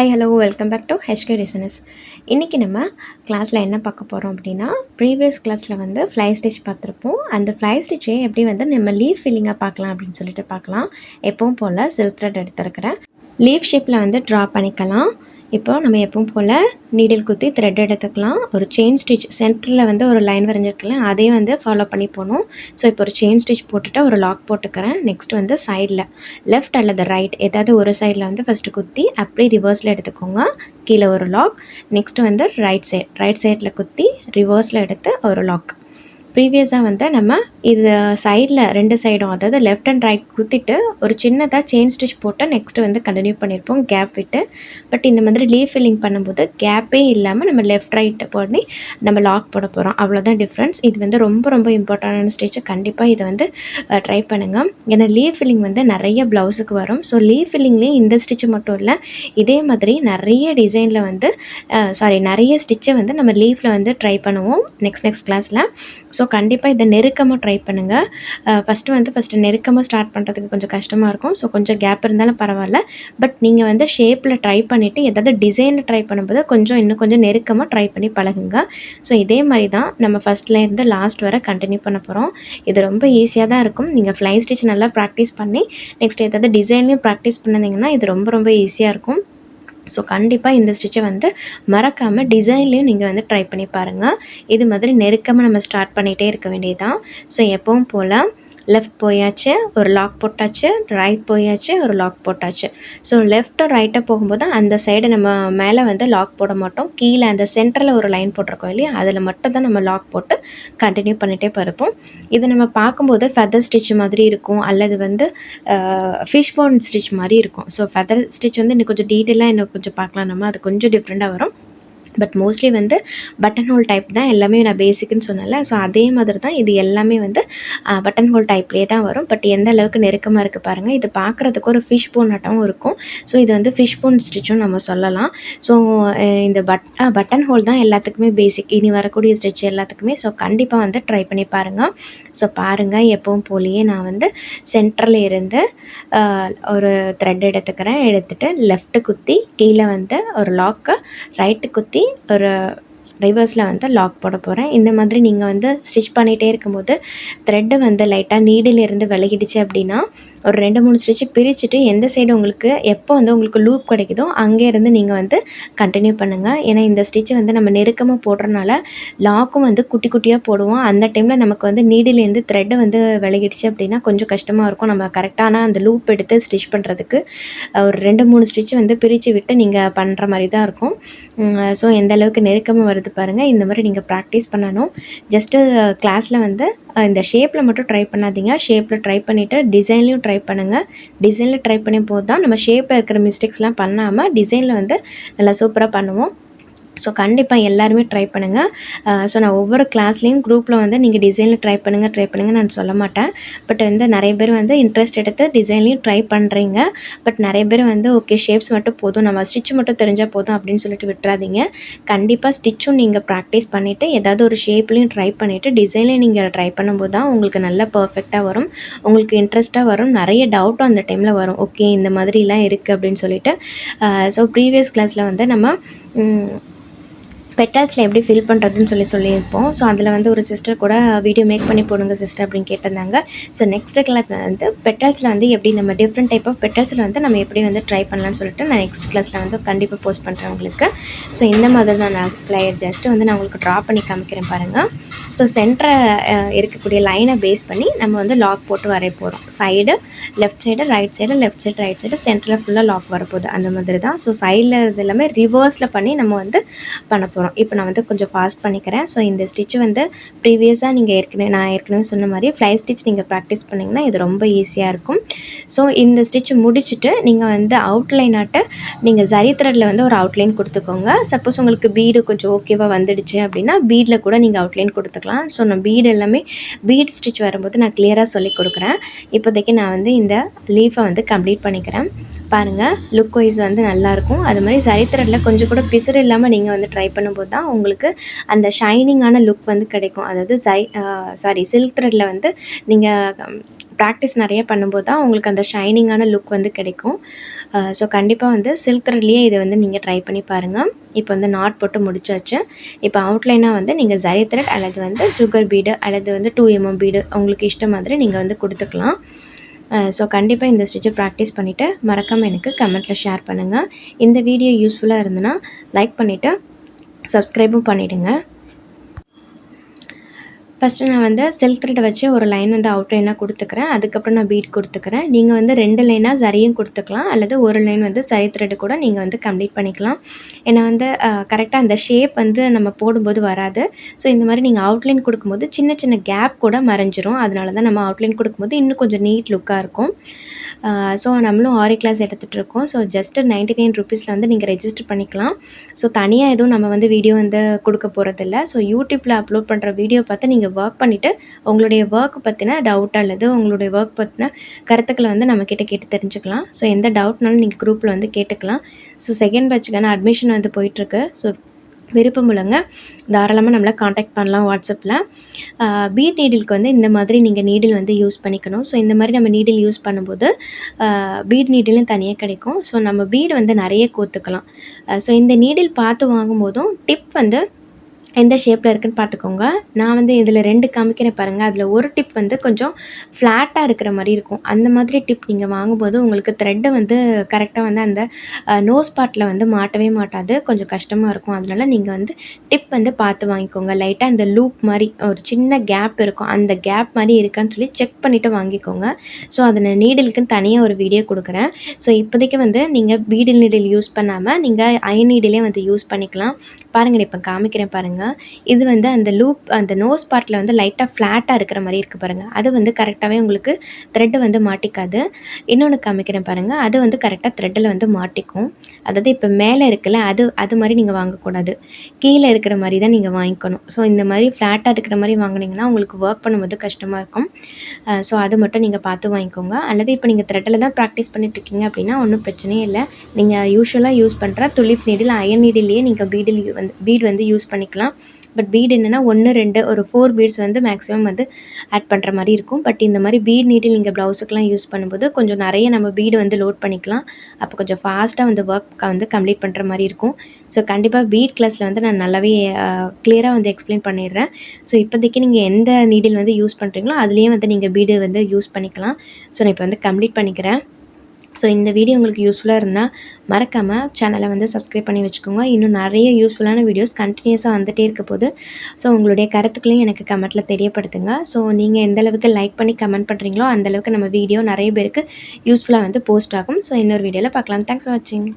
Hi hello welcome back to HK designers. இன்றைக்கி நம்ம கிளாஸில் என்ன பார்க்க போகிறோம் அப்படின்னா, ப்ரீவியஸ் கிளாஸில் வந்து ஃப்ளை ஸ்டிச் பார்த்துருப்போம். அந்த ஃப்ளை ஸ்டிச்சை எப்படி வந்து நம்ம லீஃப் ஃபில்லிங்காக பார்க்கலாம் அப்படின்னு சொல்லிட்டு பார்க்கலாம். எப்பவும் போல் சில்க் த்ரெட் எடுத்துருக்கிறேன். லீஃப் ஷேப்பில் வந்து ட்ரா பண்ணிக்கலாம். இப்போ நம்ம எப்பவும் போல் நீடில் குத்தி த்ரெட் எடுத்துக்கலாம். ஒரு செயின் ஸ்டிச் சென்டரில் வந்து ஒரு லைன் வரைஞ்சிருக்கலாம், அதே வந்து ஃபாலோ பண்ணி போகணும். ஸோ இப்போ ஒரு செயின் ஸ்டிச் போட்டுட்டு ஒரு லாக் போட்டுக்கிறேன். நெக்ஸ்ட் வந்து சைடில் லெஃப்ட் அல்லது ரைட் ஏதாவது ஒரு சைடில் வந்து ஃபஸ்ட்டு குத்தி அப்படியே ரிவர்ஸில் எடுத்துக்கோங்க. கீழே ஒரு லாக். நெக்ஸ்ட்டு வந்து ரைட் சைடில் குத்தி ரிவர்ஸில் எடுத்து ஒரு லாக். ப்ரீவியஸாக வந்து நம்ம இது சைடில் ரெண்டு சைடும், அதாவது லெஃப்ட் அண்ட் ரைட் குத்திட்டு ஒரு சின்னதாக செயின் ஸ்டிச் போட்டு நெக்ஸ்ட்டு வந்து கண்டினியூ பண்ணியிருப்போம் கேப் விட்டு. பட் இந்த மாதிரி லீஃப் ஃபில்லிங் பண்ணும்போது கேப்பே இல்லாமல் நம்ம லெஃப்ட் ரைட் பண்ணி நம்ம லாக் போட போகிறோம். அவ்வளோதான் டிஃப்ரென்ஸ். இது வந்து ரொம்ப ரொம்ப இம்பார்ட்டண்டான ஸ்டிச்சு. கண்டிப்பாக இதை வந்து ட்ரை பண்ணுங்கள். ஏன்னா லீஃப் ஃபில்லிங் வந்து நிறைய ப்ளவுஸுக்கு வரும். ஸோ லீஃப் ஃபில்லிங்லேயே இந்த ஸ்டிச்சு மட்டும் இல்லை, இதே மாதிரி நிறைய டிசைனில் வந்து நிறைய ஸ்டிச்சை வந்து நம்ம லீஃபில் வந்து ட்ரை பண்ணுவோம் நெக்ஸ்ட் கிளாஸில். ஸோ கண்டிப்பாக இதை நெருக்கமாக ட்ரை பண்ணுங்கள். ஃபஸ்ட்டு நெருக்கமாக ஸ்டார்ட் பண்ணுறதுக்கு கொஞ்சம் கஷ்டமாக இருக்கும். ஸோ கொஞ்சம் கேப் இருந்தாலும் பரவாயில்ல. பட் நீங்கள் வந்து ஷேப்பில் ட்ரை பண்ணிவிட்டு ஏதாவது டிசைனில் ட்ரை பண்ணும்போது இன்னும் கொஞ்சம் நெருக்கமாக ட்ரை பண்ணி பழகுங்க. ஸோ இதே மாதிரி தான் நம்ம ஃபஸ்ட்லேருந்து லாஸ்ட் வரை கண்டினியூ பண்ண போகிறோம். இது ரொம்ப ஈஸியாக தான் இருக்கும். நீங்கள் ஃப்ளை ஸ்டிச் நல்லா ப்ராக்டிஸ் பண்ணி நெக்ஸ்ட் ஏதாவது டிசைன்லையும் ப்ராக்டிஸ் பண்ணிங்கன்னா இது ரொம்ப ஈஸியாக இருக்கும். ஸோ கண்டிப்பாக இந்த ஸ்டிச்சை வந்து மறக்காமல் டிசைன்லேயும் நீங்கள் வந்து ட்ரை பண்ணி பாருங்கள். இது மாதிரி நெருக்கமாக நம்ம ஸ்டார்ட் பண்ணிகிட்டே இருக்க வேண்டியதுதான். ஸோ எப்பவும் போல் லெஃப்ட் போயாச்சு, ஒரு லாக் போட்டாச்சு, ரைட் போயாச்சு, ஒரு லாக் போட்டாச்சு. ஸோ லெஃப்ட்டு ரைட்டாக போகும்போது அந்த சைடு நம்ம மேலே வந்து லாக் போட மாட்டோம். கீழே அந்த சென்டரில் ஒரு லைன் போட்டிருக்கோம் இல்லையா, அதில் மட்டும் தான் நம்ம லாக் போட்டு கண்டினியூ பண்ணிகிட்டே போயிருப்போம். இது நம்ம பார்க்கும்போது ஃபெதர் ஸ்டிச் மாதிரி இருக்கும், அல்லது வந்து ஃபிஷ் போன் ஸ்டிச் மாதிரி இருக்கும். ஸோ ஃபெதர் ஸ்டிச் வந்து இன்னும் கொஞ்சம் டீட்டெயிலாக இன்னும் கொஞ்சம் பார்க்கலாம் நம்ம. அது கொஞ்சம் டிஃப்ரெண்ட்டாக வரும். பட் மோஸ்ட்லி வந்து பட்டன் ஹோல் டைப் தான் எல்லாமே. நான் பேசிக்குன்னு சொன்னல, ஸோ அதே மாதிரி தான் இது எல்லாமே வந்து பட்டன் ஹோல் டைப்லேயே தான் வரும். பட் எந்த அளவுக்கு நெருக்கமாக இருக்குது பாருங்கள். இது பார்க்குறதுக்கு ஒரு ஃபிஷ் போன் ஆட்டமும் இருக்கும். ஸோ இது வந்து ஃபிஷ் போன் ஸ்டிச்சும் நம்ம சொல்லலாம். ஸோ இந்த பட்டன் ஹோல் தான் எல்லாத்துக்குமே பேசிக், இனி வரக்கூடிய ஸ்டிச் எல்லாத்துக்குமே. ஸோ கண்டிப்பாக வந்து ட்ரை பண்ணி பாருங்கள். ஸோ பாருங்கள், எப்பவும் போலேயே நான் வந்து சென்டரில் இருந்து ஒரு த்ரெட் எடுத்துகிட்டு லெஃப்ட்டு குத்தி கீழே வந்து ஒரு லாக்கு, ரைட்டு குத்தி ஒரு ரிவர்ஸில் வந்து லாக் போட போகிறேன். இந்த மாதிரி நீங்கள் வந்து ஸ்டிச் பண்ணிகிட்டே இருக்கும்போது த்ரெட்டு வந்து லைட்டாக நீடிலிருந்து விலகிடுச்சு அப்படின்னா ஒரு 2-3 ஸ்டிச்சு பிரிச்சுட்டு எந்த சைடு உங்களுக்கு எப்போ வந்து உங்களுக்கு லூப் கிடைக்குதோ அங்கேருந்து நீங்கள் வந்து கண்டினியூ பண்ணுங்கள். ஏன்னா இந்த ஸ்டிச்சு வந்து நம்ம நெருக்கமாக போடுறதுனால லாக்கும் வந்து குட்டி குட்டியாக போடுவோம். அந்த டைமில் நமக்கு வந்து நீடிலேருந்து த்ரெட்டு வந்து விலகிடுச்சு அப்படின்னா கொஞ்சம் கஷ்டமாக இருக்கும் நம்ம கரெக்டான அந்த லூப் எடுத்து ஸ்டிச் பண்ணுறதுக்கு. ஒரு 2-3 ஸ்டிச்சு வந்து பிரித்து விட்டு நீங்கள் பண்ணுற மாதிரி தான் இருக்கும். ஸோ எந்த அளவுக்கு நெருக்கமாக வருது பாருங்கள். இந்த மாதிரி நீங்கள் ப்ராக்டிஸ் பண்ணணும். ஜஸ்ட்டு கிளாஸில் வந்து இந்த ஷேப்பில் மட்டும் ட்ரை பண்ணாதீங்க. ஷேப்பில் ட்ரை பண்ணிவிட்டு டிசைன்லேயும் ட்ரை பண்ணுங்கள். டிசைனில் ட்ரை பண்ணி போது தான் நம்ம ஷேப்பில் இருக்கிற மிஸ்டேக்ஸ்லாம் பண்ணாமல் டிசைனில் வந்து நல்லா சூப்பராக பண்ணுவோம். ஸோ கண்டிப்பாக எல்லாருமே ட்ரை பண்ணுங்கள். ஸோ நான் ஒவ்வொரு கிளாஸ்லேயும் குரூப்பில் வந்து நீங்கள் டிசைனில் ட்ரை பண்ணுங்கள் நான் சொல்ல மாட்டேன். பட் வந்து நிறைய பேர் வந்து இன்ட்ரெஸ்ட் எடுத்து டிசைன்லேயும் ட்ரை பண்ணுறீங்க. பட் நிறைய பேர் வந்து ஓகே ஷேப்ஸ் மட்டும் போதும், நம்ம ஸ்டிச் மட்டும் தெரிஞ்சால் போதும் அப்படின்னு சொல்லிட்டு விட்டுறாதீங்க. கண்டிப்பாக ஸ்டிச்சும் நீங்கள் ப்ராக்டிஸ் பண்ணிவிட்டு ஏதாவது ஒரு ஷேப்லேயும் ட்ரை பண்ணிவிட்டு டிசைன்லேயும் நீங்கள் ட்ரை பண்ணும்போது தான் உங்களுக்கு நல்லா பர்ஃபெக்டாக வரும், உங்களுக்கு இன்ட்ரெஸ்ட்டாக வரும். நிறைய டவுட்டும் அந்த டைமில் வரும், ஓகே இந்த மாதிரிலாம் இருக்குது அப்படின்னு சொல்லிட்டு. ஸோ ப்ரீவியஸ் கிளாஸில் வந்து நம்ம பெட்டல்ஸில் எப்படி ஃபில் பண்ணுறதுன்னு சொல்லியிருப்போம். ஸோ அதில் வந்து ஒரு சிஸ்டர் கூட வீடியோ மேக் பண்ணி போடுங்க சிஸ்டர் அப்படின்னு கேட்டிருந்தாங்க. ஸோ நெக்ஸ்ட் கிளாஸ் வந்து பெட்டல்ஸில் வந்து எப்படி நம்ம டிஃப்ரெண்ட் டைப் ஆஃப் பெட்டல்ஸில் வந்து நம்ம எப்படி வந்து ட்ரை பண்ணலான்னு சொல்லிட்டு நான் நெக்ஸ்ட் கிளாஸில் வந்து கண்டிப்பாக போஸ்ட் பண்ணுறேன் உங்களுக்கு. ஸோ இந்த மாதிரி தான் நான் ஜஸ்ட்டு வந்து நான் உங்களுக்கு ட்ரா பண்ணி காமிக்கிறேன் பாருங்கள். ஸோ சென்டரை இருக்கக்கூடிய லைனை பேஸ் பண்ணி நம்ம வந்து லாக் போட்டு வரைய போகிறோம். Side left side right side, left side right side, சென்டரில் ஃபுல்லாக லாக் வரப்போகுது. அந்த மாதிரி தான். ஸோ சைடில் இது எல்லாமே ரிவர்ஸில் பண்ணி நம்ம வந்து பண்ண போகிறோம். இப்போ நான் வந்து கொஞ்சம் ஃபாஸ்ட் பண்ணிக்கிறேன். ஸோ இந்த ஸ்டிச்சு வந்து ப்ரீவியஸாக நீங்கள் நான் ஏற்கனவே சொன்ன மாதிரி ஃப்ளை ஸ்டிச் நீங்கள் ப்ராக்டிஸ் பண்ணிங்கன்னா இது ரொம்ப ஈஸியாக இருக்கும். ஸோ இந்த ஸ்டிச்சு முடிச்சுட்டு நீங்கள் வந்து அவுட்லைன் நீங்கள் ஜரி த்ரெட்டில் வந்து ஒரு அவுட்லைன் கொடுத்துக்கோங்க. சப்போஸ் உங்களுக்கு பீடு கொஞ்சம் ஓகேவாக வந்துடுச்சு அப்படின்னா பீடில் கூட நீங்கள் அவுட்லைன் கொடுத்துக்கலாம். ஸோ நான் பீடு எல்லாமே பீட் ஸ்டிச் வரும்போது நான் கிளியராக சொல்லி கொடுக்குறேன். இப்போதைக்கு நான் வந்து இந்த லீஃபை வந்து கம்ப்ளீட் பண்ணிக்கிறேன். பாருங்கள், லுக் வைஸ் வந்து நல்லாயிருக்கும். அது மாதிரி ஜரி த்ரெட்டில் கொஞ்சம் கூட பிசுறு இல்லாமல் நீங்கள் வந்து ட்ரை பண்ணும்போது தான் உங்களுக்கு அந்த ஷைனிங்கான லுக் வந்து கிடைக்கும். அதாவது சில்க் த்ரெட்டில் வந்து நீங்கள் ப்ராக்டிஸ் நிறைய பண்ணும்போது தான் உங்களுக்கு அந்த ஷைனிங்கான லுக் வந்து கிடைக்கும். ஸோ கண்டிப்பாக வந்து சில்க் த்ரெட்லேயே இதை வந்து நீங்கள் ட்ரை பண்ணி பாருங்கள். இப்போ வந்து நாட் போட்டு முடிச்சாச்சு. இப்போ அவுட்லைனாக வந்து நீங்கள் ஜரி த்ரெட் அல்லது வந்து சுகர் பீடு அல்லது வந்து 2mm பீடு உங்களுக்கு இஷ்டம் மாதிரி நீங்கள் வந்து கொடுத்துக்கலாம். ஸோ கண்டிப்பாக இந்த ஸ்டிச்சை ப்ராக்டிஸ் பண்ணிவிட்டு மறக்காமல் எனக்கு கமெண்ட்டில் ஷேர் பண்ணுங்கள். இந்த வீடியோ யூஸ்ஃபுல்லாக இருந்ததுன்னா லைக் பண்ணிவிட்டு சப்ஸ்கிரைபும் பண்ணிவிடுங்க. ஃபஸ்ட்டு நான் வந்து சில்க் த்ரெட்டை வச்சு ஒரு லைன் வந்து அவுட்லைனாக கொடுத்துக்கிறேன். அதுக்கப்புறம் நான் பீட் கொடுத்துக்கிறேன். நீங்கள் வந்து 2 லைனாக சரியும் கொடுத்துக்கலாம், அல்லது ஒரு லைன் வந்து சரி த்ரெட்டு கூட நீங்கள் வந்து கம்ப்ளீட் பண்ணிக்கலாம். ஏன்னா வந்து கரெக்டாக அந்த ஷேப் வந்து நம்ம போடும்போது வராது. ஸோ இந்த மாதிரி நீங்கள் அவுட்லைன் கொடுக்கும்போது சின்ன சின்ன கேப் கூட மறைஞ்சிரும். அதனால தான் நம்ம அவுட்லைன் கொடுக்கும்போது இன்னும் கொஞ்சம் நீட் லுக்காக இருக்கும். ஸோ நம்மளும் ஆரி கிளாஸ் எடுத்துகிட்ருக்கோம். ஸோ ஜஸ்ட்டு 99 ருபீஸில் வந்து நீங்கள் ரெஜிஸ்டர் பண்ணிக்கலாம். ஸோ தனியாக எதுவும் நம்ம வந்து வீடியோ வந்து கொடுக்க போகிறதில்ல. ஸோ யூடியூப்பில் அப்லோட் பண்ணுற வீடியோ பார்த்து நீங்கள் ஒர்க் பண்ணிவிட்டு உங்களுடைய ஒர்க் பற்றின டவுட் அல்லது உங்களுடைய ஒர்க் பற்றின கருத்துக்களை வந்து நம்மக்கிட்ட கேட்டு தெரிஞ்சுக்கலாம். ஸோ எந்த டவுட்னாலும் நீங்கள் குரூப்பில் வந்து கேட்டுக்கலாம். ஸோ செகண்ட் பேட்சுக்கான அட்மிஷன் வந்து போயிட்டுருக்கு. ஸோ விருப்பம் உள்ளவங்க தாராளமாக நம்மளை காண்டாக்ட் பண்ணலாம் வாட்ஸ்அப்பில். பீட் நீடிலுக்கு வந்து இந்த மாதிரி நீங்கள் நீடில் வந்து யூஸ் பண்ணிக்கணும். ஸோ இந்த மாதிரி நம்ம நீடில் யூஸ் பண்ணும்போது பீட் நீடிலும் தனியாக கிடைக்கும். ஸோ நம்ம பீடு வந்து நிறைய கோர்த்துக்கலாம். ஸோ இந்த நீடில் பார்த்து வாங்கும்போதும் டிப் வந்து எந்த ஷேப்பில் இருக்குதுன்னு பார்த்துக்கோங்க. நான் வந்து இதில் 2 காமிக்கிறேன் பாருங்கள். அதில் ஒரு டிப் வந்து கொஞ்சம் ஃப்ளாட்டாக இருக்கிற மாதிரி இருக்கும். அந்த மாதிரி டிப் நீங்கள் வாங்கும்போது உங்களுக்கு த்ரெட்டை வந்து கரெக்டாக வந்து அந்த நோஸ் பார்ட்டில் வந்து மாட்டவே மாட்டாது. கொஞ்சம் கஷ்டமாக இருக்கும். அதனால நீங்கள் வந்து டிப் வந்து பார்த்து வாங்கிக்கோங்க. லைட்டாக அந்த லூப் மாதிரி ஒரு சின்ன கேப் இருக்கும். அந்த கேப் மாதிரி இருக்கான்னு சொல்லி செக் பண்ணிவிட்டு வாங்கிக்கோங்க. ஸோ அதை நான் நீடிலுக்குன்னு தனியாக ஒரு வீடியோ கொடுக்குறேன். ஸோ இப்போதைக்கு வந்து நீங்கள் பீடில் நீடில் யூஸ் பண்ணாமல் நீங்கள் அயன் நீடிலே வந்து யூஸ் பண்ணிக்கலாம். பாருங்கள், இப்போ காமிக்கிறேன் பாருங்கள். இது வந்து அந்த லூப் அந்த நோஸ் பார்ட்டில் வந்து லைட்டாக ஃப்ளாட்டாக இருக்கிற மாதிரி இருக்குது பாருங்கள். அது வந்து கரெக்டாகவே உங்களுக்கு த்ரெட்டு வந்து மாட்டிக்காது. இன்னொன்று காமிக்கிறேன் பாருங்கள். அது வந்து கரெக்டாக த்ரெட்டில் வந்து மாட்டிக்கும். அதாவது இப்போ மேலே இருக்குல்ல, அது மாதிரி நீங்கள் வாங்கக்கூடாது. கீழே இருக்கிற மாதிரி தான் நீங்கள் வாங்கிக்கணும். ஸோ இந்த மாதிரி ஃப்ளாட்டாக இருக்கிற மாதிரி வாங்கினீங்கன்னா உங்களுக்கு ஒர்க் பண்ணும்போது கஷ்டமாக இருக்கும். ஸோ அது மட்டும் நீங்கள் பார்த்து வாங்கிக்கோங்க. அல்லது இப்போ நீங்கள் த்ரெட்டில் தான் ப்ராக்டிஸ் பண்ணிட்டுருக்கீங்க அப்படின்னா ஒன்றும் பிரச்சனையே இல்லை. நீங்கள் யூஸ்வலாக யூஸ் பண்ணுற துலிப் நீடில் அயன் நீடிலேயே நீங்கள் பீட் வந்து யூஸ் பண்ணிக்கலாம். பட் பீட் என்னென்னா 1 2 ஒரு 4 பீட்ஸ் வந்து மேக்ஸிமம் வந்து ஆட் பண்ணுற மாதிரி இருக்கும். பட் இந்த மாதிரி பீட் நீடில் நீங்கள் ப்ளவுஸுக்கெலாம் யூஸ் பண்ணும்போது கொஞ்சம் நிறைய நம்ம பீடு வந்து லோட் பண்ணிக்கலாம். அப்போ கொஞ்சம் ஃபாஸ்ட்டாக வந்து ஒர்க் வந்து கம்ப்ளீட் பண்ணுற மாதிரி இருக்கும். ஸோ கண்டிப்பாக பீட் கிளாஸில் வந்து நான் நல்லாவே கிளியராக வந்து எக்ஸ்பிளைன் பண்ணிடுறேன். ஸோ இப்போதைக்கு நீங்கள் எந்த நீடில் வந்து யூஸ் பண்ணுறீங்களோ அதுலேயே வந்து நீங்கள் பீடு வந்து யூஸ் பண்ணிக்கலாம். ஸோ நான் இப்போ வந்து கம்ப்ளீட் பண்ணிக்கிறேன். ஸோ இந்த வீடியோ உங்களுக்கு யூஸ்ஃபுல்லாக இருந்தால் மறக்காமல் சேனலை வந்து சப்ஸ்கிரைப் பண்ணி வச்சுக்கோங்க. இன்னும் நிறைய யூஸ்ஃபுல்லான வீடியோஸ் கண்டினியூஸாக வந்துகிட்டே இருக்க போது. ஸோ உங்களுடைய கருத்துக்களையும் எனக்கு கமெண்ட்டில் தெரியப்படுத்துங்க. ஸோ நீங்கள் எந்தளவுக்கு லைக் பண்ணி கமெண்ட் பண்ணுறீங்களோ அந்தளவுக்கு நம்ம வீடியோ நிறைய பேருக்கு யூஸ்ஃபுல்லாக வந்து போஸ்ட் ஆகும். ஸோ இன்னொரு வீடியோவில் பார்க்கலாம். தேங்க்ஸ் ஃபார் வாட்சிங்.